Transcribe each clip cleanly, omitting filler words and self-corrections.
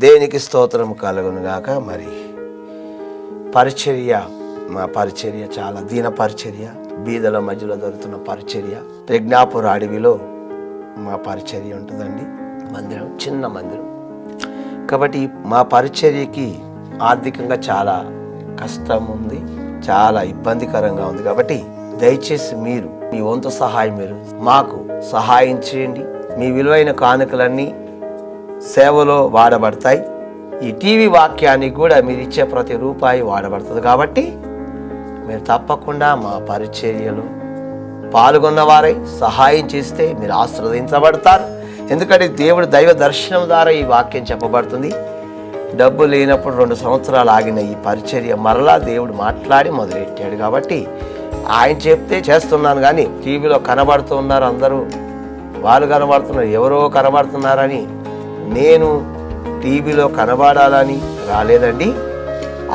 దేవునికి స్తోత్రం కలుగును గాక. మరి పరిచర్య, మా పరిచర్య చాలా దీన పరిచర్య, బీదల మధ్యలో దొరుకుతున్న పరిచర్య. ప్రజ్ఞాపూర్ అడవిలో మా పరిచర్య ఉంటుందండి. మందిరం చిన్న మందిరం కాబట్టి మా పరిచర్యకి ఆర్థికంగా చాలా కష్టం ఉంది, చాలా ఇబ్బందికరంగా ఉంది. కాబట్టి దయచేసి మీరు మీ వంతు సహాయం మీరు మాకు సహాయం చేయండి. మీ విలువైన కానుకలన్నీ సేవలో వాడబడతాయి. ఈ టీవీ వాక్యానికి కూడా మీరు ఇచ్చే ప్రతి రూపాయి వాడబడుతుంది. కాబట్టి మీరు తప్పకుండా మా పరిచర్యలో పాల్గొన్నవారై సహాయం చేస్తే మీరు ఆశీర్వదించబడతారు. ఎందుకంటే దేవుడు దైవ దర్శనం ద్వారా ఈ వాక్యం చెప్పబడుతుంది. డబ్బు లేనప్పుడు 2 సంవత్సరాలు ఆగిన ఈ పరిచర్య మరలా దేవుడు మాట్లాడి మొదలెట్టాడు. కాబట్టి ఆయన చెప్తే చేస్తున్నాను. కానీ టీవీలో కనబడుతూ ఉన్నారు అందరూ, వాళ్ళు కనబడుతున్నారు, ఎవరో కనబడుతున్నారని నేను టీవీలో కనబడాలని రాలేదండి.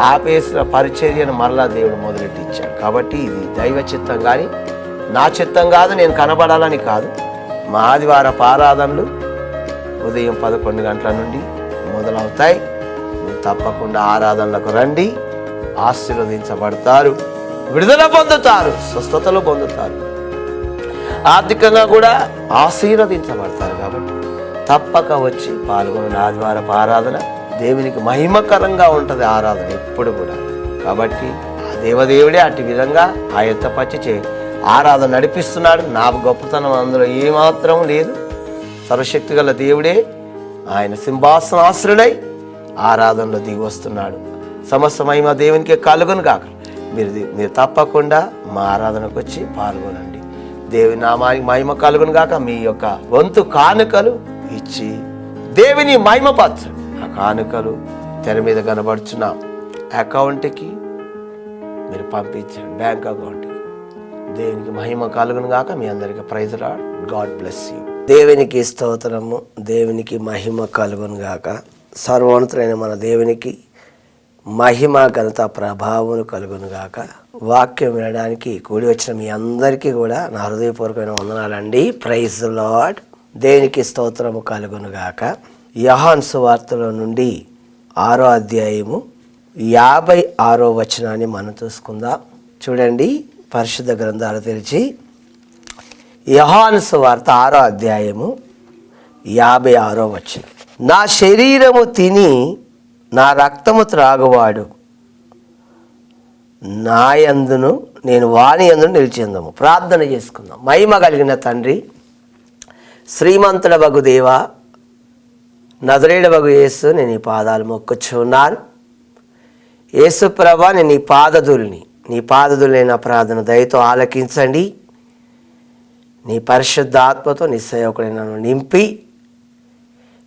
ఆపేసిన పరిచర్యను మరలా దేవుడు మొదలెట్టించాడు. కాబట్టి ఇది దైవ చిత్తం కానీ నా చిత్తం కాదు, నేను కనబడాలని కాదు. మా ఆదివారపు ఆరాధనలు ఉదయం 11 గంటల నుండి మొదలవుతాయి. మీరు తప్పకుండా ఆరాధనలకు రండి, ఆశీర్వదించబడతారు, విడుదల పొందుతారు, స్వస్థతలు పొందుతారు, ఆర్థికంగా కూడా ఆశీర్వదించబడతారు. కాబట్టి తప్పక వచ్చి పాల్గొన్న ఆదివారపు ఆరాధన దేవునికి మహిమకరంగా ఉంటుంది. ఆరాధన ఎప్పుడు కూడా. కాబట్టి ఆ దేవదేవుడే అటు విధంగా ఆయత్తపరిచి ఆరాధన నడిపిస్తున్నాడు. నా గొప్పతనం అందులో ఏమాత్రం లేదు. సర్వశక్తి గల దేవుడే ఆయన సింహాసనాశ్రుడై ఆరాధనలో దిగి వస్తున్నాడు. సమస్త మహిమ దేవునికి కలుగును గాక. మీరు తప్పకుండా మా ఆరాధనకు వచ్చి పాల్గొనండి. దేవుని నామానికి మహిమ కలుగును గాక. మీ యొక్క వంతు కానుకలు ఇచ్చి దేవుని మహిమపరచండి. ఆ కానుకలు తెర మీద కనబడుచున్న అకౌంట్కి మీరు పంపించండి, బ్యాంక్ అకౌంట్కి. దేవునికి మహిమ కలుగును గాక. మీ అందరికీ praise Lord. God bless you. దేవునికి స్తోత్రము, దేవునికి మహిమ కలుగును గాక. సర్వోన్నతుడైన మన దేవునికి మహిమ ఘనత ప్రభావం కలుగును గాక. వాక్యం వినడానికి కూడి వచ్చిన మీ అందరికీ కూడా నా హృదయపూర్వకమైన వందనాలండి. Praise Lord. దేవునికి స్తోత్రము కలుగును గాక. యోహాను సువార్తలో నుండి 6వ అధ్యాయము 56వ వచనాన్ని మనం చూసుకుందాం. చూడండి, పరిశుద్ధ గ్రంథాలు తెరిచి యోహాను సువార్త 6వ అధ్యాయము 56వ వచనం. నా శరీరము తిని నా రక్తము త్రాగువాడు నా యందును నేను వాని యందును నిలిచేందము. ప్రార్థన చేసుకుందాం. మహిమ కలిగిన తండ్రి, శ్రీమంతుడ వగు దేవా, నజరేయుడ వగు యేసు, నేను నీ పాదాలు మొక్కుచున్నాను. యేసు ప్రభా, నేను నీ పాదధూళి నా ప్రార్థన దయతో ఆలకించండి. నీ పరిశుద్ధ ఆత్మతో నీ సేవకుడైన నన్ను నింపి,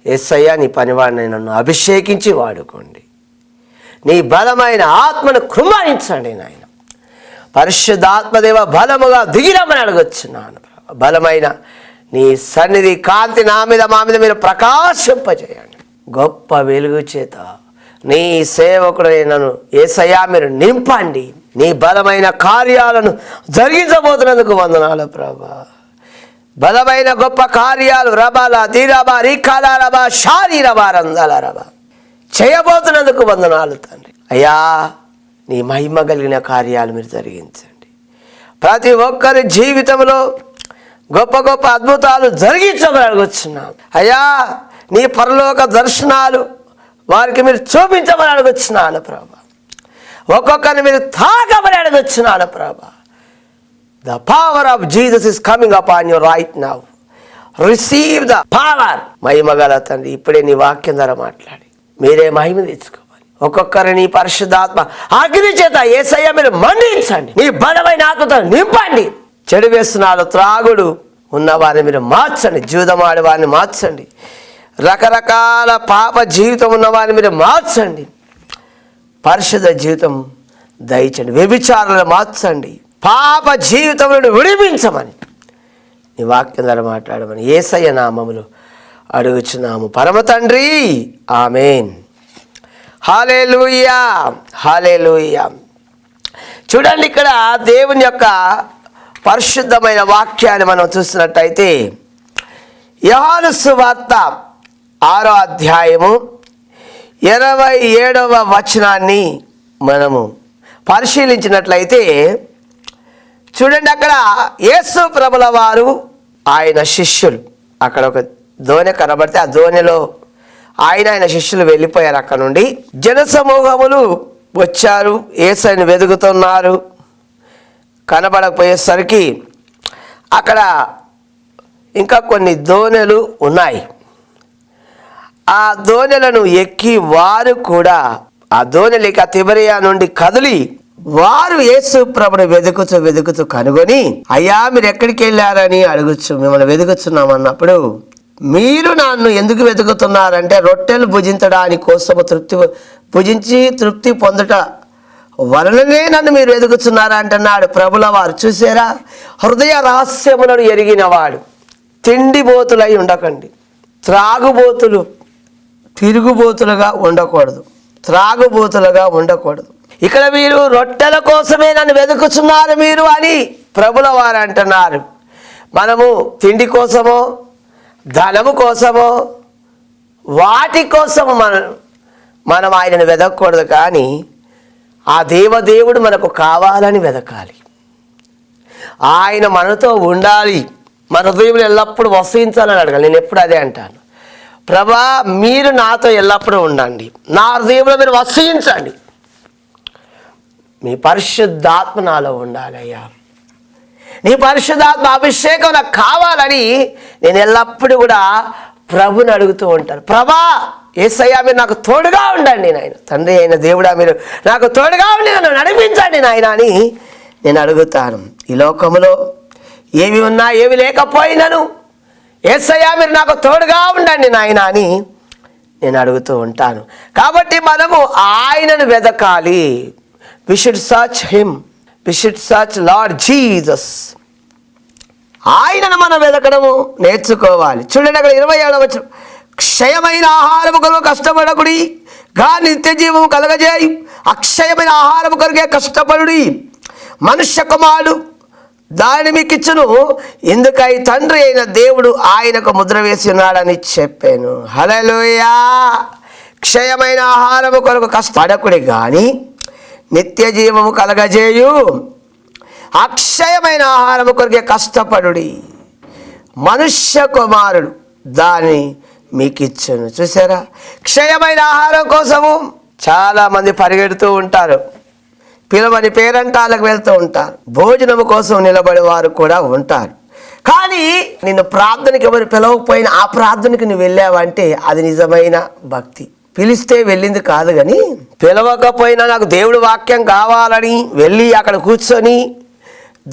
యేసయ్య నీ పనివాడిని నన్ను అభిషేకించి వాడుకోండి. నీ బలమైన ఆత్మను కృమ్మాయించండి నాయన. పరిశుద్ధాత్మదేవ బలముగా దిగిరమని అడగొచ్చున్నాను. బలమైన నీ సన్నిధి కాంతి నా మీద మా మీద మీరు ప్రకాశింపజేయండి. గొప్ప వెలుగు చేత నీ సేవకుడైనను యేసయ్యా మీరు నింపండి. నీ బలమైన కార్యాలను జరిగించబోతున్నందుకు వందనాలు ప్రభా. బలమైన గొప్ప కార్యాలు రబాల దీరబా రీకాల రబా షారీ రబా రందాల రబా చేయబోతున్నందుకు వందనాలు తండ్రి. అయ్యా, నీ మహిమ కలిగిన కార్యాలు మీరు జరిగించండి. ప్రతి ఒక్కరి జీవితంలో గొప్ప గొప్ప అద్భుతాలు జరిగించమని అడగొచ్చున్నాను. అయ్యా, నీ పరలోక దర్శనాలు వారికి మీరు చూపించమని అడగొచ్చున్నాను ప్రభా. ఒక్కొక్కరిని మీరు తాకమని అడగొచ్చున్నాను ప్రభా. The power of Jesus is coming upon you right now. Receive the power. మహిమ గల తండ్రి, ఇప్పుడే నీ వాక్యం ద్వారా మాట్లాడి మీరే మహిమ తెచ్చుకోవాలి. ఒక్కొక్కరిని పరిశుద్ధాత్మ అగ్ని చేత యేసయ్య మీరు మండించండి. నీ బలమైన ఆత్మతో నింపండి. చెడు వ్యసనాలు, త్రాగుడు ఉన్న వారిని మీరు మార్చండి. జూదమాడి వారిని మార్చండి. రకరకాల పాప జీవితం ఉన్న వారిని మీరు మార్చండి. పరిశుద్ధ జీవితం దయచండి. వ్యభిచారాలను మార్చండి. పాప జీవితం నుండి విడిపించమని నీ వాక్యం ద్వారా మాట్లాడమని యేసయ్య నామములో అడుగుచున్నాము పరమ తండ్రి. ఆమేన్. హల్లెలూయా, హల్లెలూయా. చూడండి, ఇక్కడ దేవుని యొక్క పరిశుద్ధమైన వాక్యాన్ని మనం చూసినట్టయితే యోహాను సువార్త 6వ అధ్యాయము 27వ వచనాన్ని మనము పరిశీలించినట్లయితే చూడండి, అక్కడ యేసు ప్రభుల వారు ఆయన శిష్యులు, అక్కడ ఒక దోణి కనబడితే ఆ దోణిలో ఆయన శిష్యులు వెళ్ళిపోయారు. అక్కడ నుండి జనసమూహములు వచ్చారు, యేసుని వెతుకుతున్నారు. కనబడకపోయేసరికి అక్కడ ఇంకా కొన్ని దోణెలు ఉన్నాయి. ఆ దోణెలను ఎక్కి వారు కూడా ఆ దోణిలిక తిబెరియా నుండి కదిలి వారు యేసు ప్రభుని వెతుకుతూ కనుగొని, అయ్యా మీరు ఎక్కడికి వెళ్ళారని అడుగుచ్చు, మిమ్మల్ని వెతుకుతున్నాం అన్నప్పుడు, మీరు నన్ను ఎందుకు వెతుకుతున్నారంటే రొట్టెలు భుజించడానికి కోసము భుజించి తృప్తి పొందుట వలననే నన్ను మీరు వెతుకుతున్నారా అంటున్నాడు ప్రభుల వారు. చూసారా, హృదయ రహస్యములను ఎరిగినవాడు. తిండిబోతులై ఉండకండి, త్రాగుబోతులు తిరుగుబోతులుగా ఉండకూడదు, త్రాగుబోతులుగా ఉండకూడదు. ఇక్కడ మీరు రొట్టెల కోసమే నన్ను వెతుకుతున్నారు మీరు అని ప్రభుల వారు అంటున్నారు. మనము తిండి కోసమో ధనము కోసమో వాటి కోసము మనం ఆయనను వెతకూడదు, కానీ ఆ దేవదేవుడు మనకు కావాలని వెతకాలి. ఆయన మనతో ఉండాలి, మన హృదయంలో ఎల్లప్పుడూ వసించాలని అడగాలి. నేను ఎప్పుడు అదే అంటాను, ప్రభా మీరు నాతో ఎల్లప్పుడూ ఉండండి, నా హృదయంలో మీరు వసించండి, మీ పరిశుద్ధాత్మ నాలో ఉండాలయ్యా, నీ పరిశుద్ధాత్మ అభిషేకం నాకు కావాలని నేను ఎల్లప్పుడూ కూడా ప్రభుని అడుగుతూ ఉంటాను. ప్రభా యేసయ్యా మీరు నాకు తోడుగా ఉండండి నాయన, తండ్రి అయిన దేవుడా మీరు నాకు తోడుగా ఉండి నన్ను నడిపించండి నాయన అని నేను అడుగుతాను. ఈ లోకంలో ఏవి ఉన్నా ఏవి లేకపోయినను యేసయ్యా మీరు నాకు తోడుగా ఉండండి నాయన అని నేను అడుగుతూ ఉంటాను. కాబట్టి మనము ఆయనను వెతకాలి. We should search him. We should search Lord Jesus. ఆయనను మనం వెతకడము నేర్చుకోవాలి. చూడండి, అక్కడ 27వ వచనం, క్షయమైన ఆహారము కొరకు కష్టపడకుడి గా నిత్య జీవము కలగజేయు, అక్షయమైన ఆహారము కొరకే కష్టపడుడి, మనుష్య కుమారుడు దానిని మీకు ఇచ్చును, ఎందుకై తండ్రి అయిన దేవుడు ఆయనకు ముద్ర వేసి ఉన్నాడని చెప్పాను. హల్లెలూయా. క్షయమైన ఆహారము కొరకు కష్టపడకుడి కానీ నిత్య జీవము కలగజేయు, అక్షయమైన ఆహారము కొరకే కష్టపడుడి, మనుష్య కుమారుడు దాన్ని మీకు ఇచ్చును. చూసారా, క్షయమైన ఆహారం కోసము చాలామంది పరిగెడుతూ ఉంటారు, పిలవని పేరంటాలకు వెళ్తూ ఉంటారు, భోజనము కోసం నిలబడే వారు కూడా ఉంటారు. కానీ నిన్ను ప్రార్థనకి ఎవరు పిలవకపోయినా ఆ ప్రార్థనకి నువ్వు వెళ్ళావంటే అది నిజమైన భక్తి. పిలిస్తే వెళ్ళింది కాదు, కానీ పిలవకపోయినా నాకు దేవుడి వాక్యం కావాలని వెళ్ళి అక్కడ కూర్చొని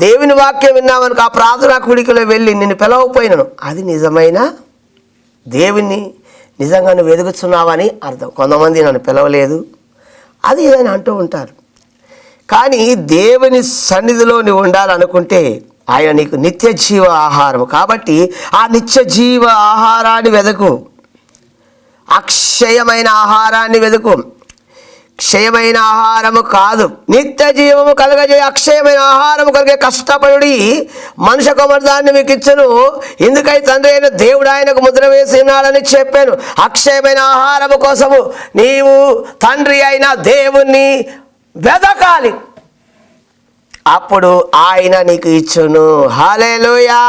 దేవుని వాక్యం విన్నామనుకో, ఆ ప్రార్థనా కూడికలో వెళ్ళి నిన్ను పిలవకపోయినాను అది నిజమైన దేవుణ్ణి నిజంగా నువ్వు వెతుకుతున్నావని అర్థం. కొంతమంది నన్ను పిలవలేదు అది అని అంటూ ఉంటారు. కానీ దేవుని సన్నిధిలో నువ్వు ఉండాలనుకుంటే ఆయన నీకు నిత్య జీవ ఆహారం. కాబట్టి ఆ నిత్య జీవ ఆహారాన్ని వెతుకు, అక్షయమైన ఆహారాన్ని వెతుకు. క్షయమైన ఆహారము కాదు, నిత్య జీవము కలగజే అక్షయమైన ఆహారము కొరకే కష్టపడి మనుష్య కుమారుదాన్ని మీకు ఇచ్చును, ఎందుకై తండ్రి అయిన దేవుడు ఆయనకు ముద్ర వేసి ఉన్నాడని చెప్పాను. అక్షయమైన ఆహారము కోసము నీవు తండ్రి అయిన దేవుణ్ణి వెతకాలి, అప్పుడు ఆయన నీకు ఇచ్చును. హల్లెలూయా,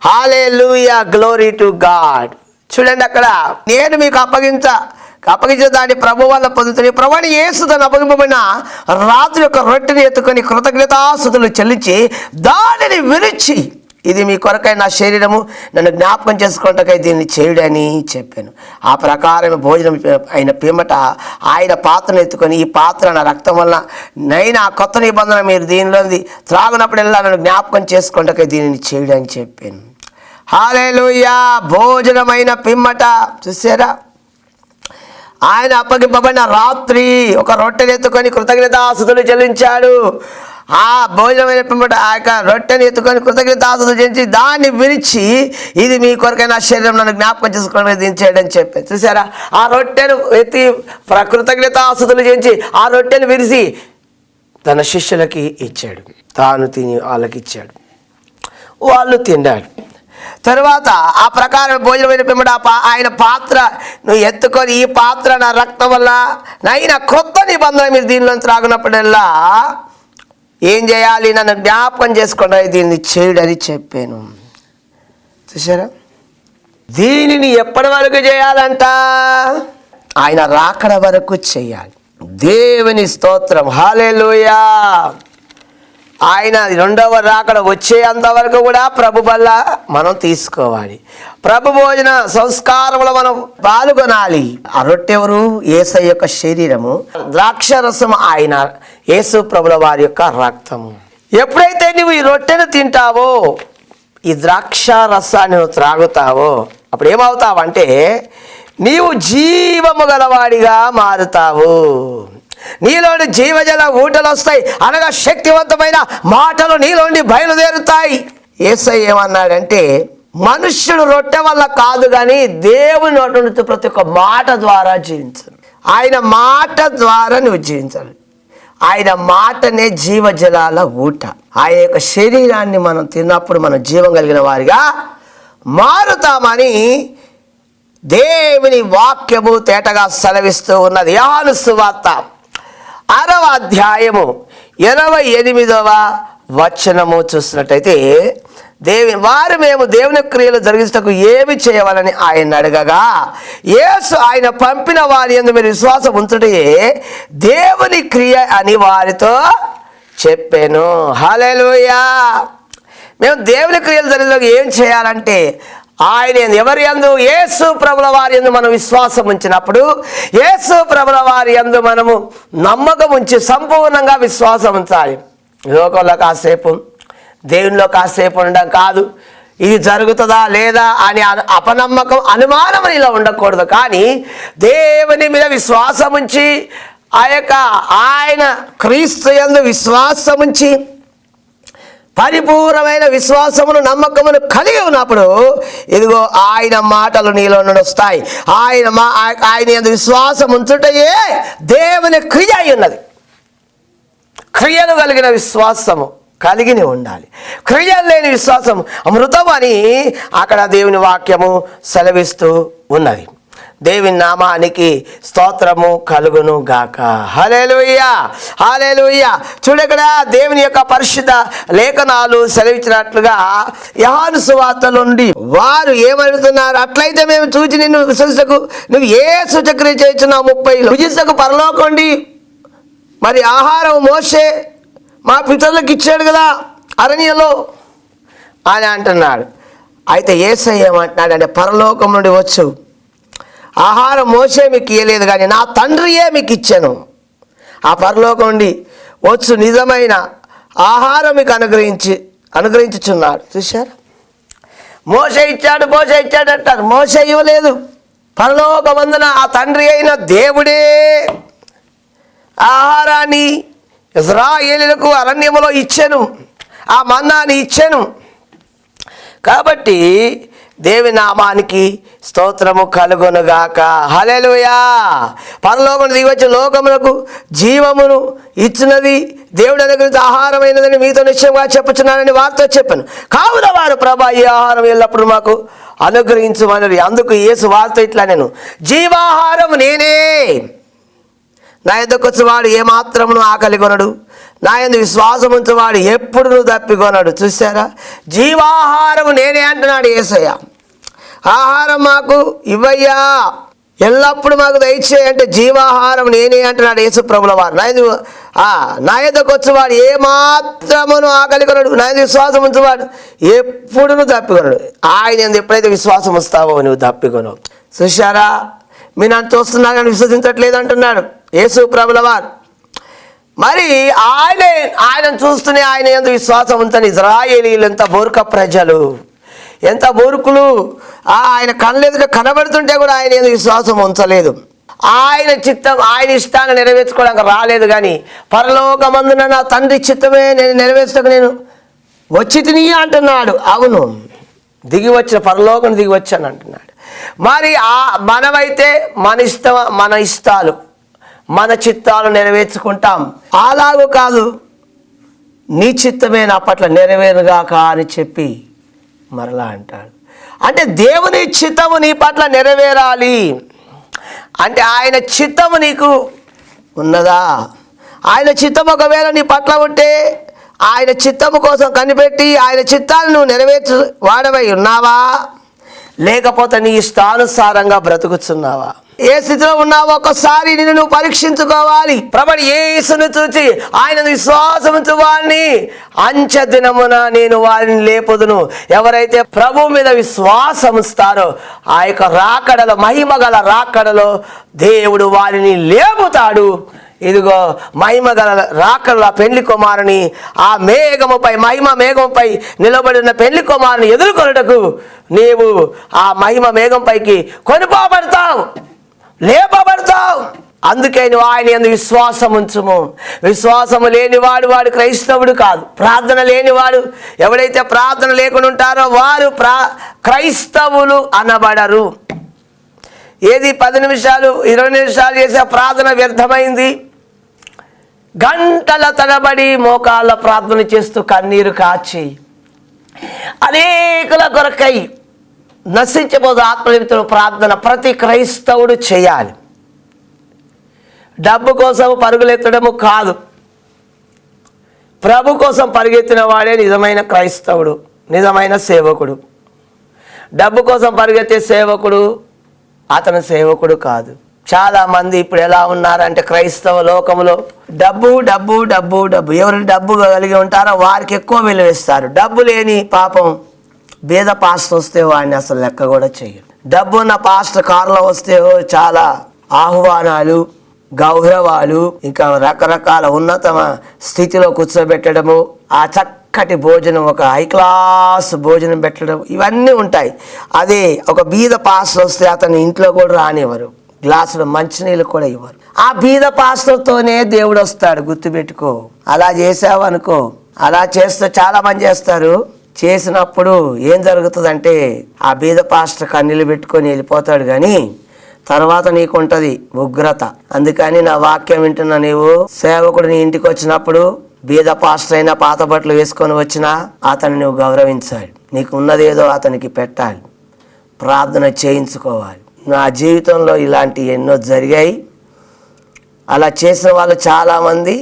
హల్లెలూయా, గ్లోరీ టు గాడ్. చూడండి, అక్కడ నేను మీకు అప్పగించే దాన్ని ప్రభు వల్ల పొందుతుంది. ప్రభుని యేసు తను అప్పగింపబడిన రాత్రి యొక్క రొట్టెని ఎత్తుకొని కృతజ్ఞతాస్తుతులు చెల్లించి దానిని విరిచి, ఇది మీ కొరకై నా శరీరము, నన్ను జ్ఞాపకం చేసుకోవటానికై దీన్ని చేయుడని చెప్పాను. ఆ ప్రకారం భోజనం అయిన పిమ్మట ఆయన పాత్రను ఎత్తుకొని, ఈ పాత్ర నా రక్తం వల్ల నైనా కొత్త నిబంధన మీరు దీనిలోది త్రాగునప్పుడల్లా నన్ను జ్ఞాపకం చేసుకోవటానికై దీనిని చేయుడని చెప్పాను. హల్లెలూయా. భోజనమైన పిమ్మట చూసారా, ఆయన అప్పగింపబడిన రాత్రి ఒక రొట్టెని ఎత్తుకొని కృతజ్ఞతాస్తుతులు చెల్లించాడు. ఆ భోజనమైన పిమ్మట ఆ యొక్క రొట్టెని ఎత్తుకొని కృతజ్ఞతాస్తుతులు చెల్లించి దాన్ని విరిచి, ఇది మీ కొరకైన శరీరం, నన్ను జ్ఞాపకం చేసుకోవడానికి దీన్ని చేయడం చెప్పాను. చూసారా, ఆ రొట్టెను ఎత్తి కృతజ్ఞతాస్తుతులు చెల్లించి ఆ రొట్టెను విరిచి తన శిష్యులకి ఇచ్చాడు, తాను తిని వాళ్ళకి ఇచ్చాడు, వాళ్ళు తిన్నాడు. తర్వాత ఆ ప్రకారం భోజనమైన పిమ్మట ఆయన పాత్ర నువ్వు ఎత్తుకొని, ఈ పాత్ర నా రక్తం వల్ల నైనా క్రొత్త నిబంధన మీరు దీనిలో త్రాగినప్పుడల్లా ఏం చేయాలి, నన్ను జ్ఞాపకం చేసుకోండి, దీన్ని చేయడని చెప్పాను. చూసారా? దీనిని ఎప్పటి వరకు చేయాలంట? ఆయన రాకడ వరకు చేయాలి. దేవుని స్తోత్రం, హల్లెలూయా. ఆయన రెండవ రాకడ వచ్చేంత వరకు కూడా ప్రభు వల్ల మనం తీసుకోవాలి. ప్రభు భోజన సంస్కారంలో మనం పాల్గొనాలి. ఆ రొట్టె ఎవరు? యేసయ్య యొక్క శరీరము, ద్రాక్షరసం ఆయన యేసు ప్రభుల వారి యొక్క రక్తము. ఎప్పుడైతే నువ్వు ఈ రొట్టెను తింటావో, ఈ ద్రాక్ష రసాన్ని నువ్వు త్రాగుతావో, అప్పుడు ఏమవుతావంటే నీవు జీవము గలవాడిగా మారుతావు. నీలోని జీవజల ఊటలు వస్తాయి, అనగా శక్తివంతమైన మాటలు నీలోని బయలుదేరుతాయి. యేసయ్య ఏమన్నాడంటే, మనుష్యుడు రొట్టె వల్ల కాదు కానీ దేవుని నోటి నుంచి ప్రతి ఒక్క మాట ద్వారా జీవించాలి. ఆయన మాట ద్వారా నువ్వు జీవించాలి. ఆయన మాటనే జీవజలాల ఊట. ఆయన యొక్క శరీరాన్ని మనం తిన్నప్పుడు మనం జీవం కలిగిన వారిగా మారుతామని దేవుని వాక్యము తేటగా సెలవిస్తూ ఉన్నది. యోహాను సువార్త 6వ అధ్యాయము 28వ వచనము చూసినట్టయితే, వారు మేము దేవుని క్రియలు జరిగించటకు ఏమి చేయవాలని ఆయన అడగగా, యేసు ఆయన పంపిన వారి యందు మీరు విశ్వాసం ఉంచుటే దేవుని క్రియ అని వారితో చెప్పాను. హల్లెలూయా. మేము దేవుని క్రియలు జరిగించటకు ఏం చేయాలంటే, ఆయన ఎవరి యందు? యేసు ప్రభుల వారి యందు మనం విశ్వాసం ఉంచినప్పుడు, యేసు ప్రభుల వారి యందు మనము నమ్మకం ఉంచి సంపూర్ణంగా విశ్వాసం ఉంచాలి. లోకంలో కాసేపు, దేవునిలో కాసేపు ఉండడం కాదు. ఇది జరుగుతుందా లేదా అని అపనమ్మకం, అనుమానం ఇలా ఉండకూడదు. కానీ దేవుని మీద విశ్వాసం ఉంచి, ఆయన క్రీస్తు యందు విశ్వాసం ఉంచి పరిపూర్ణమైన విశ్వాసమును నమ్మకమును కలిగి ఉన్నప్పుడు ఇదిగో ఆయన మాటలు నీలో నుండి వస్తాయి. ఆయన యందు విశ్వాసం ఉంచుటయే దేవుని క్రియ అయి ఉన్నది. క్రియలు కలిగిన విశ్వాసము కలిగి ఉండాలి. క్రియలు లేని విశ్వాసం అమృతం అని అక్కడ దేవుని వాక్యము సెలవిస్తూ ఉన్నది. దేవుని నామానికి స్తోత్రము కలుగును గాక. హల్లెలూయా, హల్లెలూయా. చూడక్కడ దేవుని యొక్క పరిశుద్ధ లేఖనాలు సెలవిచ్చినట్లుగా యోహాను సువార్త నుండి వారు ఏమడుగుతున్నారు? అట్లయితే మేము చూచి నిన్ను విశ్వసించకు నువ్వు ఏ సూచక్రియ చేస్తున్నావు? 30 భుజించకు పరలోకండి మరి ఆహారం మోసే మా పితరులకు ఇచ్చాడు కదా అరణ్యంలో అని అంటున్నాడు. అయితే యేసయ్య ఏమంటున్నాడు అంటే, పరలోకం నుండి వచ్చు ఆహారం మోసే మీకు ఇయ్యలేదు కానీ నా తండ్రియే మీకు ఇచ్చాను. ఆ పరలోకం నుండి వచ్చు నిజమైన ఆహారం మీకు అనుగ్రహించుచున్నాడు. చూశారు? మోసే ఇచ్చాడు అంటారు. మోసే ఇవ్వలేదు. పరలోకమందున ఆ తండ్రి అయిన దేవుడే ఆహారాన్ని ఇశ్రాయేలులకు అరణ్యములో ఇచ్చాను, ఆ మన్నాని ఇచ్చాను. కాబట్టి దేవి నామానికి స్తోత్రము కలుగునుగాక. హల్లెలూయా. పరలోకం దిగివచ్చి లోకములకు జీవమును ఇచ్చినది దేవుడి అనుగ్రహించి ఆహారమైనదని మీతో నిశ్చయంగా చెప్పుచున్నానని వారితో చెప్పాను. కావున వారు ప్రభా ఈ ఆహారం ఎల్లప్పుడు మాకు అనుగ్రహించమని. అందుకు యేసు వారితో ఇట్లా, నేను జీవాహారం నేనే, నా యొద్దకు వచ్చేవాడు ఏమాత్రమును ఆకలి కొనడు, నా యందు విశ్వాసం ఉంచేవాడు ఎప్పుడు నువ్వు తప్పికొనడు. చూసారా? జీవాహారం నేనే అంటున్నాడు యేసయ్య. ఆహారం మాకు ఇవ్వయ్యా, ఎల్లప్పుడు మాకు దయచేయి అంటే జీవాహారం నేనే అంటున్నాడు యేసు ప్రభుల వారు. నా యొద్దకు వచ్చేవాడు ఏమాత్రమును ఆకలి కొనడు, నా యందు విశ్వాసం ఉంచేవాడు ఎప్పుడు నువ్వు తప్పికొనడు. ఆయన యందు ఎప్పుడైతే విశ్వాసం వస్తావో నువ్వు తప్పికొనవు. చూశారా? మీరు నన్ను చూస్తున్నా కానీ విశ్వసించట్లేదు అంటున్నాడు యేసు ప్రభుల వారు. మరి ఆయనను చూస్తూనే ఆయన యందు విశ్వాసం ఉంచని ఇశ్రాయేలీయులు ఎంత మూర్ఖ ప్రజలు, ఎంత మూర్ఖులు. ఆయన కళ్ళెదుట కనబడుతుంటే కూడా ఆయన యందు విశ్వాసం ఉంచలేదు. ఆయన చిత్తం, ఆయన ఇష్టాన్ని నెరవేర్చుకోవడానికి రాలేదు. కానీ పరలోకమందున నా తండ్రి చిత్తమే నేను నెరవేర్చక నేను వచ్చి తిని అంటున్నాడు. అవును, పరలోకం దిగి వచ్చాను అంటున్నాడు. మరి మనమైతే మన ఇష్టాలు మన చిత్తాలు నెరవేర్చుకుంటాం. అలాగూ కాదు, నీ చిత్తమే నా పట్ల నెరవేరుగాక అని చెప్పి మరలా అంటాడు. అంటే దేవుని చిత్తము నీ పట్ల నెరవేరాలి అంటే ఆయన చిత్తము నీకు ఉన్నదా? ఆయన చిత్తం ఒకవేళ నీ పట్ల ఉంటే ఆయన చిత్తము కోసం కనిపెట్టి ఆయన చిత్తాన్ని నువ్వు నెరవేర్చు వాడవై ఉన్నావా, లేకపోతే నీ ఇష్టానుసారంగా బ్రతుకుతున్నావా? ఏ స్థితిలో ఉన్నావో ఒక్కసారి నిన్ను నువ్వు పరీక్షించుకోవాలి. ప్రభువు యేసును చూచి ఆయన విశ్వాసముంచు వారిని అంచె దినమున నేను వారిని లేపుదును. ఎవరైతే ప్రభువు మీద విశ్వాసం ఉంచుతారో ఆ యొక్క రాకడలో, మహిమ గల రాకడలో దేవుడు వారిని లేపుతాడు. ఇదిగో మహిమ గల రాకడలో పెళ్లి కుమారుని ఆ మేఘముపై, మహిమ మేఘంపై నిలబడిన పెళ్లి కుమారుని ఎదుర్కొనుటకు నీవు ఆ మహిమ మేఘంపైకి కొనిపోబడతావు, లేపబడతావు. అందుకే నువ్వు ఆయన యందు విశ్వాసం ఉంచుము. విశ్వాసము లేనివాడు వాడు క్రైస్తవుడు కాదు. ప్రార్థన లేనివాడు, ఎవడైతే ప్రార్థన లేకుండా ఉంటారో వారు క్రైస్తవులు అనబడరు. ఏది 10 నిమిషాలు 20 నిమిషాలు చేసే ప్రార్థన వ్యర్థమైంది. గంటల తరబడి మోకాళ్ళ ప్రార్థన చేస్తూ కన్నీరు కాచి అనేకుల కొరకై నశించబోదు ఆత్మనిమిత్తుల ప్రార్థన ప్రతి క్రైస్తవుడు చేయాలి. డబ్బు కోసం పరుగులెత్తడము కాదు, ప్రభు కోసం పరిగెత్తిన వాడే నిజమైన క్రైస్తవుడు, నిజమైన సేవకుడు. డబ్బు కోసం పరిగెత్తే సేవకుడు అతను సేవకుడు కాదు. చాలామంది ఇప్పుడు ఎలా ఉన్నారంటే క్రైస్తవ లోకంలో డబ్బు డబ్బు డబ్బు డబ్బు, ఎవరు డబ్బు కలిగి ఉంటారో వారికి ఎక్కువ విలువిస్తారు. డబ్బు లేని పాపం బీద పాస్టర్ వస్తే వాడిని అసలు లెక్క కూడా చేయరు. డబ్బు ఉన్న పాస్టర్ కారులో వస్తే చాలా ఆహ్వానాలు, గౌరవాలు, ఇంకా రకరకాల ఉన్నతమ స్థితిలో కూర్చోబెట్టడము, ఆ చక్కటి భోజనం, ఒక హై క్లాస్ భోజనం పెట్టడం, ఇవన్నీ ఉంటాయి. అదే ఒక బీద పాస్టర్ వస్తే అతని ఇంట్లో కూడా రానివ్వరు, గ్లాసులో మంచినీళ్ళు కూడా ఇవ్వరు. ఆ బీద పాస్టర్తోనే దేవుడు వస్తాడు, గుర్తుపెట్టుకో. అలా చేసావు అనుకో, అలా చేస్తే చాలా మంది చేస్తారు. చేసినప్పుడు ఏం జరుగుతుందంటే ఆ బీద పాస్టర్ కన్నీళ్ళు పెట్టుకొని వెళ్ళిపోతాడు, కానీ తర్వాత నీకుంటది ఉగ్రత. అందుకని నా వాక్యం వింటున్నా నీవు సేవకుడు నీ ఇంటికి వచ్చినప్పుడు బీద పాస్టర్ అయినా పాత బట్టలు వేసుకొని వచ్చినా అతన్ని నువ్వు గౌరవించాలి. నీకు ఉన్నదేదో అతనికి పెట్టాలి, ప్రార్థన చేయించుకోవాలి. నా జీవితంలో ఇలాంటి ఎన్నో జరిగాయి. అలా చేసిన వాళ్ళు చాలామంది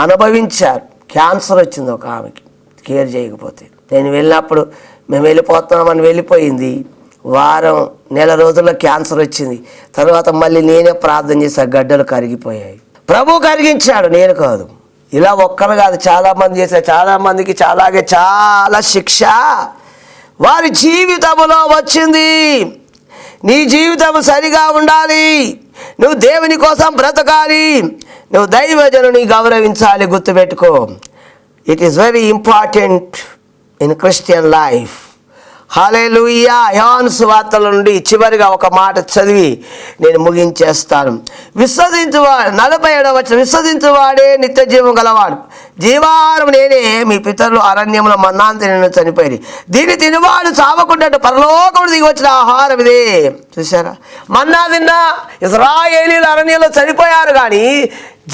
అనుభవించారు. క్యాన్సర్ వచ్చింది ఒక ఆమెకి కేర్ చేయకపోతే. నేను వెళ్ళినప్పుడు మేము వెళ్ళిపోతున్నామని వెళ్ళిపోయింది. వారం నెల రోజుల్లో క్యాన్సర్ వచ్చింది. తర్వాత మళ్ళీ నేనే ప్రార్థన చేసి గడ్డలు కరిగిపోయాయి. ప్రభు కరిగించాడు, నేను కాదు. ఇలా ఒక్కరు కాదు, చాలామంది చేశారు. చాలామందికి చాలా శిక్ష వారి జీవితంలో వచ్చింది. నీ జీవితం సరిగా ఉండాలి, నువ్వు దేవుని కోసం బ్రతకాలి, నువ్వు దైవజనుని గౌరవించాలి. గుర్తుపెట్టుకో, it is very important in Christian life. Hallelujah. యోహాను సువార్తల నుండి చివరిగా ఒక మాట చదివి నేను ముగించేస్తాను. విశ్వసించువాడు 47వ వచనం, విశ్వసించువాడే నిత్య జీవం గలవాడు. జీవాహారం నేనే, మీ పితరులు అరణ్యంలో మన్నాను తిని చనిపోయి దీన్ని తినవాడు చావకుండాడు, పరలోకముడు దిగి వచ్చిన ఆహారం ఇదే. చూసారా, మన్నా తిన్నా ఇశ్రాయేలీయులు అరణ్యంలో చనిపోయారు, కానీ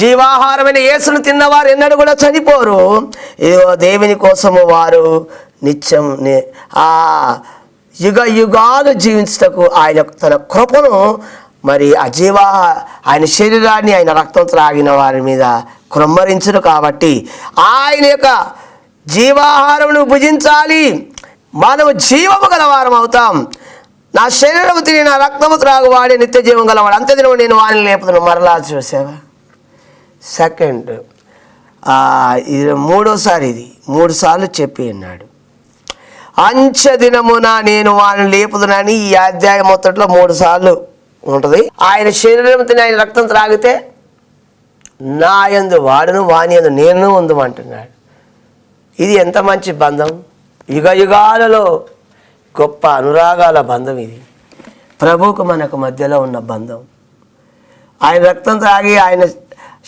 జీవాహారమైన యేసును తిన్నవారు ఎన్నడూ కూడా చనిపోరు. ఇదిగో దేవుని కోసము వారు నిత్యం ఆ యుగ యుగాలు జీవించటకు ఆయన తన కృపను, మరి ఆ ఆయన శరీరాన్ని ఆయన రక్తం త్రాగిన వారి మీద కృమ్మరించును. కాబట్టి ఆయన యొక్క జీవాహారమును భుజించాలి, మనము జీవము గలవారం అవుతాం. నా శరీరము తిని నా రక్తము త్రాగు వాడే నిత్య జీవం గలవాడు, అంతే దినము నేను వారిని లేపుతాను. మరలా చూసావా, సెకండ్ ఇది మూడోసారి, ఇది 3 సార్లు చెప్పి అన్నాడు. అంచె దినమున నేను వారిని లేపుదునని ఈ అధ్యాయం మొత్తట్లో 3 సార్లు ఉంటుంది. ఆయన శరీరం తిని ఆయన రక్తం త్రాగితే నా యందు వాడును, వాని యందు నేను ఉందమంటున్నాడు. ఇది ఎంత మంచి బంధం! యుగ యుగాలలో గొప్ప అనురాగాల బంధం ఇది. ప్రభువుకు మనకు మధ్యలో ఉన్న బంధం. ఆయన రక్తం త్రాగి ఆయన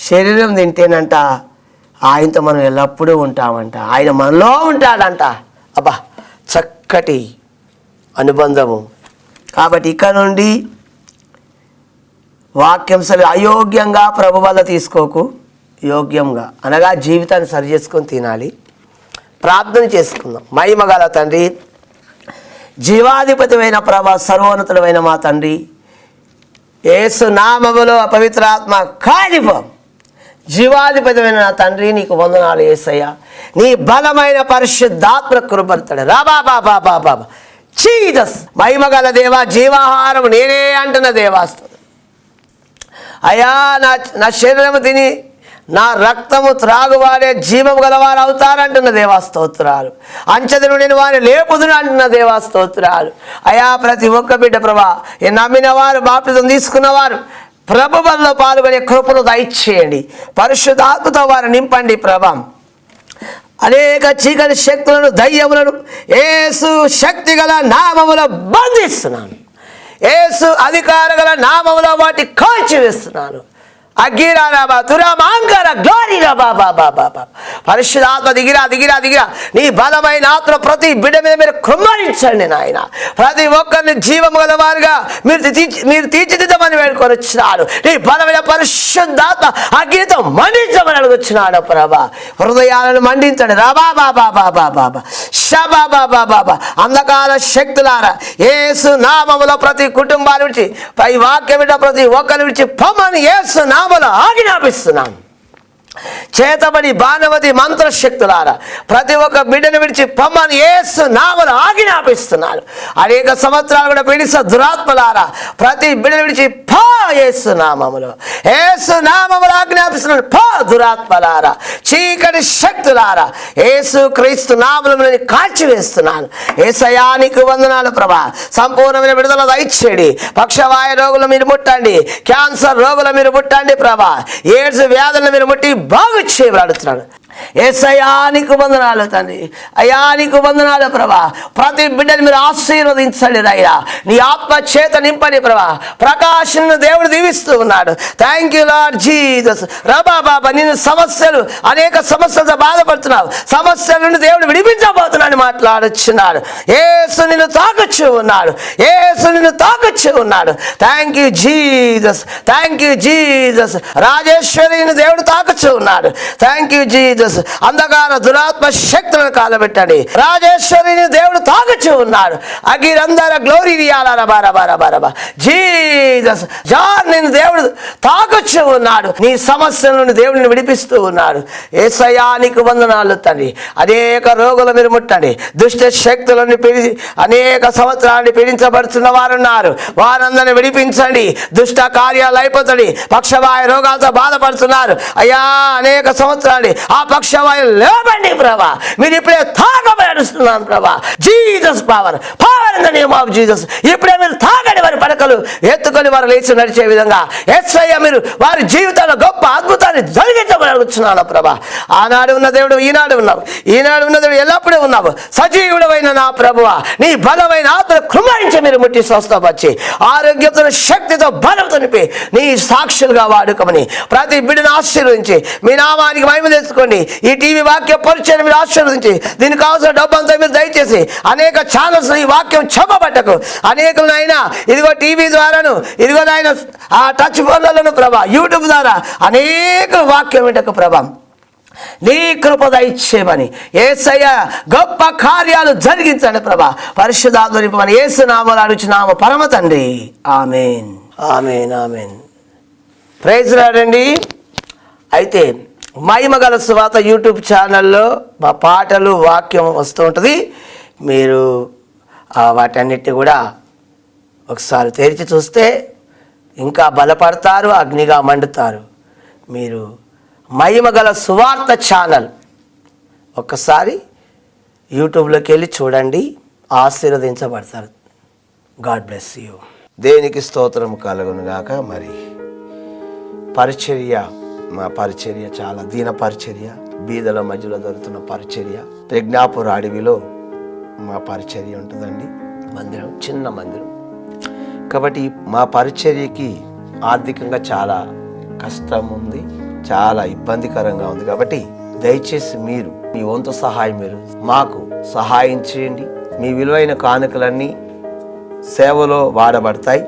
శరీరం తింటేనంట ఆయనతో మనం ఎల్లప్పుడూ ఉంటామంట, ఆయన మనలో ఉంటాడంట. అబ్బా, చక్కటి అనుబంధము. కాబట్టి ఇక్కడ నుండి వాక్యం అయోగ్యంగా ప్రభు వల్ల తీసుకోకు, యోగ్యంగా అనగా జీవితాన్ని సరి చేసుకొని తినాలి. ప్రార్థన చేసుకుందాం. మహిమగల తండ్రి, జీవాధిపతిమైన ప్రభా, సర్వోన్నతుడమైన మా తండ్రి, యేసు నామములో పవిత్రాత్మ కార్యపం. జీవాధిపతిమైన నా తండ్రి, నీకు వందనాలు యేసయ్య. నీ బలమైన పరిశుద్ధాత్మ కృపడతాడు బాబా జీసస్. మహిమగల దేవా, జీవాహారం నేనే అంటున్న దేవాస్తుంది. అయ్యా, నా శరీరము తిని నా రక్తము త్రాగువారే జీవము గలవారు అవుతారంటున్న దేవాస్తోత్రాలు. అంచెదను నేను వారిని లేపుదును అంటున్న దేవాస్తోత్రాలు. అయా, ప్రతి ఒక్క బిడ్డ ప్రభా, నమ్మిన వారు, బాప్తిజం తీసుకున్నవారు ప్రభు బలిలో పాల్గొనే కృపను దయచేయండి. పరిశుద్ధాత్మతో వారు నింపండి ప్రభా. అనేక చీకటి శక్తులను, దయ్యములను యేసు శక్తి గల నామములో బంధిస్తున్నాను. యేసు అధికార గల నామములో వాటి కాల్చివేస్తున్నాను. అగ్గిరాబా తురామాంకర గ్లోరీ బాబా. పరిశుద్ధాత్మ దిగిరా దిగిరా దిగిరా. నీ బలమైన ఆత్మ ప్రతి బిడ్డ మీద మీరు కృమ్మరించండి నాయన. ప్రతి ఒక్కరిని జీవం గలవారుగా మీరు తీర్చిదిద్దమని వేడుకొని వచ్చినాడు. నీ బలమైన పరిశుద్ధాత్మ అగ్నితో మండించమని అడుగుతున్నాడు ప్రభా. హృదయాలను మండించండి రాబాబాబాబాబాబా షబాబాబాబాబా. అంధకార శక్తులారా, యేసు నామములో ప్రతి కుటుంబాన్ని విడిచి, పై వాక్యం విడ ప్రతి ఒక్కరిని విడిచి పొమ్మని యేసు నామములో ఆజ్ఞాపిస్తున్నాను. చేతబడి బాణవతి మంత్రశక్తులారా, ప్రతి ఒక్క బిడ్డను విడిచి పొమ్మని యేసు నామములో ఆజ్ఞాపిస్తున్నాను. అనేక సంవత్సరాలు కూడా పీడిస్తున్న దురాత్మలారా, ప్రతి బిడ్డను విడిచి పో యేసు నామములో. యేసు నామములో ఆజ్ఞాపిస్తున్నాను, పో దురాత్మలారా, చీకటి శక్తులారా, యేసు క్రీస్తు నామములో కాల్చివేస్తున్నాను. యేసయ్యా, నీకు వందనాలు ప్రభా. సంపూర్ణమైన విడుదల దయచేయండి. పక్షవాయు రోగులు మీరు ముట్టండి, క్యాన్సర్ రోగులు మీరు ముట్టండి ప్రభా. ఎయిడ్స్ వ్యాధులను మీరు ముట్టి బాగు చేయబడుతున్నాడు. యేసయ్యా, నీకు వందనాలు తండ్రి. అయ్యా, నీకు వందనాలు ప్రభా. ప్రతి బిడ్డని మీరు ఆశీర్వదించండి అయ్యా. నీ ఆత్మ చేత నింపండి ప్రభా. ప్రకాశం దేవుడు దీవిస్తూ ఉన్నాడు. Thank you Lord Jesus. రబా బాబా, నేను సమస్యలు, అనేక సమస్యలతో బాధపడుతున్నావు. సమస్యల నుండి దేవుడు విడిపించబోతున్నాడు మాట్లాడుచున్నాడు. యేసు నిన్ను తాకొచ్చు ఉన్నాడు. యేసు నిన్ను తాకొచ్చు ఉన్నాడు. Thank you Jesus. Thank you Jesus. రాజేశ్వరిని దేవుడు తాకొచ్చు ఉన్నాడు. Thank you Jesus. అంధకార దురాత్మ శక్తులను కాలబెట్టండి. రాజేశ్వరిని దేవుడు తాగుచూ ఉన్నాడు. అగిరందర గ్లోరీ జీసస్. జాన్ దేవుడు తాగుచూ ఉన్నాడు. నీ సమస్యల నుండి దేవుడిని విడిపిస్తూ ఉన్నాడు. యేసయ్యా, నీకు వందనాలు తండ్రి. అనేక రోగులు మీరు ముట్టండి. దుష్ట శక్తులను అనేక సంవత్సరాన్ని పీడించబడుతున్న వారు ఉన్నారు. వారందరిని విడిపించండి. దుష్ట కార్యాలు అయిపోతుంది. పక్షవాయు రోగాలతో బాధపడుతున్నారు అయ్యా. అనేక సంవత్సరాలు ఆ పక్షవాయు లేవండి ప్రభా. మీరు ఇప్పుడే తాగమని అడుస్తున్నాను ప్రభా. Jesus power in the name of Jesus. ఇప్పుడే మీరు తాగండి. వారి పడకలు ఎత్తుకొని వారు లేచి నడిచే విధంగా యేసయ్య మీరు వారి జీవితంలో గొప్ప అద్భుతాన్ని జరిగించమని అడుగుతున్నాను ప్రభా. ఆనాడు ఉన్న దేవుడు ఈనాడు ఉన్నావు. ఈనాడు ఉన్న దేవుడు ఎల్లప్పుడూ ఉన్నావు. సజీవుడమైన నా ప్రభువా, నీ బలమైన ఆత్మ కృమాయించి మీరు ముట్టి స్వస్థపరిచి ఆరోగ్యంతో శక్తితో బలంతో నింపి నీ సాక్షులుగా వాడుకోమని ప్రతి బిడ్డను ఆశీర్వదించి మీ నామానికి మహిమ తెచ్చుకోండి. ఈ టీవీ వాక్య పరిచయం మీరు ఆశీర్వదించి దీనికి కావాల్సిన డబ్బు అంతా మీరు దయచేసి అనేక ఛానల్స్ ఈ వాక్యం చెప్పబట్టకు అనేకులను అయినా ఇదిగో టీవీ ద్వారాను, ఇదిగో నాయన ఆ టచ్ ఫోన్లలోను ప్రభా, యూట్యూబ్ ద్వారా అనేక వాక్యం వింటకు ప్రభా నీ కృప దయచేయమని యేసయ్య గొప్ప కార్యాలు జరిగించండి ప్రభా. పరిశుద్ధాత్మ నింపమని యేసు నామములో అడుగుచున్నాము పరమ తండ్రి. ఆమేన్, ఆమేన్, ఆమేన్. ప్రైజ్ రాడండి. అయితే మహిమగల సువార్త యూట్యూబ్ ఛానల్లో మా పాటలు వాక్యం వస్తూ ఉంటుంది. మీరు వాటన్నిటిని కూడా ఒకసారి తెరిచి చూస్తే ఇంకా బలపడతారు, అగ్నిగా మండుతారు. మీరు మహిమగల సువార్త ఛానల్ ఒక్కసారి యూట్యూబ్లోకి వెళ్ళి చూడండి, ఆశీర్వదించబడతారు. God bless you. దేనికి స్తోత్రం కలుగును గాక. మరి పరిచర్య, మా పరిచర్య చాలా దీన పరిచర్య, బీదల మధ్యలో దొరుకుతున్న పరిచర్య. ప్రజ్ఞాపూర్ అడవిలో మా పరిచర్య ఉంటుందండి. మందిరం చిన్న మందిరం కాబట్టి మా పరిచర్యకి ఆర్థికంగా చాలా కష్టం ఉంది, చాలా ఇబ్బందికరంగా ఉంది. కాబట్టి దయచేసి మీరు మీ వంతు సహాయం మీరు మాకు సహాయం చేయండి. మీ విలువైన కానుకలన్నీ సేవలో వాడబడతాయి.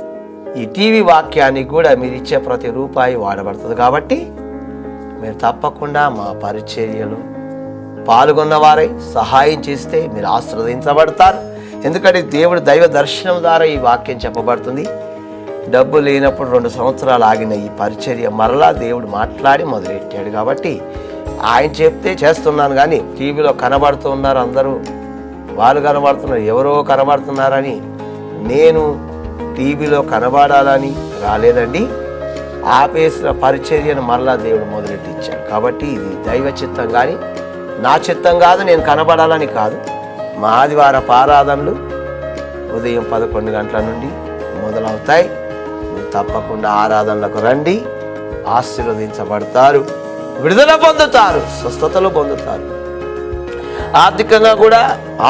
ఈ టీవీ వాక్యానికి కూడా మీరు ఇచ్చే ప్రతి రూపాయి వాడబడుతుంది. కాబట్టి మీరు తప్పకుండా మా పరిచర్యలో పాల్గొన్నవారై సహాయం చేస్తే మీరు ఆశీర్వదించబడతారు. ఎందుకంటే దేవుడు దైవ దర్శనం ద్వారా ఈ వాక్యం చెప్పబడుతుంది. డబ్బు లేనప్పుడు 2 సంవత్సరాలు ఆగిన ఈ పరిచర్య మరలా దేవుడు మాట్లాడి మొదలెట్టాడు. కాబట్టి ఆయన చెప్తే చేస్తున్నాను. కానీ టీవీలో కనబడుతూ ఉన్నారు, అందరూ వాళ్ళు కనబడుతున్నారు, ఎవరో కనబడుతున్నారని నేను టీవీలో కనబడాలని రాలేదండి. ఆపేసిన పరిచర్యను మరలా దేవుడు మొదలెట్టించాడు. కాబట్టి ఇది దైవ చిత్తం కానీ నా చిత్తం కాదు, నేను కనబడాలని కాదు. మా ఆదివారపు ఆరాధనలు ఉదయం 11 గంటల నుండి మొదలవుతాయి. మీరు తప్పకుండా ఆరాధనలకు రండి, ఆశీర్వదించబడతారు, విడుదల పొందుతారు, స్వస్థతలు పొందుతారు, ఆర్థికంగా కూడా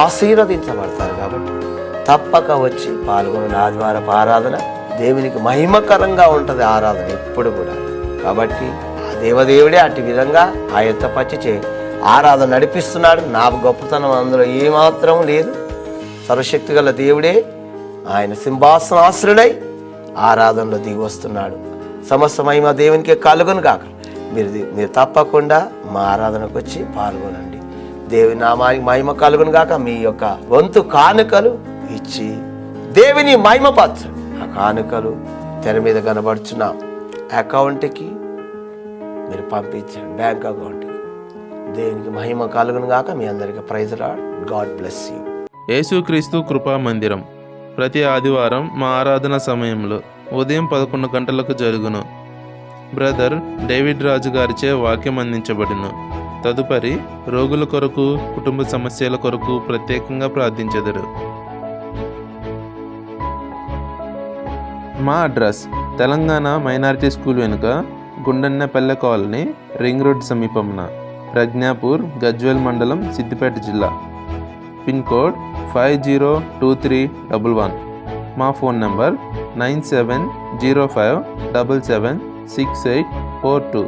ఆశీర్వదించబడతారు. కాబట్టి తప్పక వచ్చి పాల్గొన. ఆదివారపు ఆరాధన దేవునికి మహిమకరంగా ఉంటుంది, ఆరాధన ఎప్పుడు కూడా. కాబట్టి ఆ దేవదేవుడే అటు విధంగా ఆయత్తపరిచి ఆరాధన నడిపిస్తున్నాడు. నా గొప్పతనం అందులో ఏమాత్రం లేదు. సర్వశక్తి గల దేవుడే ఆయన సింహాసనాశ్రుడై ఆరాధనలో దిగి వస్తున్నాడు. సమస్త మహిమ దేవునికే కలుగును కాక. మీరు తప్పకుండా మా ఆరాధనకు వచ్చి పాల్గొనండి. దేవుని నామానికి మహిమ కలుగును గాక. మీ యొక్క వంతు కానుకలు ఇచ్చి దేవుని మహిమపరచండి. ఆ కానుకలు తెర మీద కనబడుచున్న అకౌంట్కి మీరు పంపించండి, బ్యాంక్ అకౌంట్కి. దేవునికి మహిమ కలుగును గాక. మీ అందరికీ praise Lord. God bless you. యేసుక్రీస్తు కృపా మందిరం ప్రతి ఆదివారం మా ఆరాధన సమయంలో ఉదయం 11 గంటలకు జరుగును. బ్రదర్ డేవిడ్ రాజు గారిచే వాక్యం అందించబడును. తదుపరి రోగుల కొరకు, కుటుంబ సమస్యల కొరకు ప్రత్యేకంగా ప్రార్థించెదరు. మా అడ్రస్ తెలంగాణ మైనారిటీ స్కూల్ వెనుక గుండన్నపల్లె కాలనీ, రింగ్ రోడ్ సమీపంన, ప్రజ్ఞాపూర్, గజ్వేల్ మండలం, సిద్దిపేట జిల్లా. Pin code 502311. మా ఫోన్ నంబర్ 9705776842.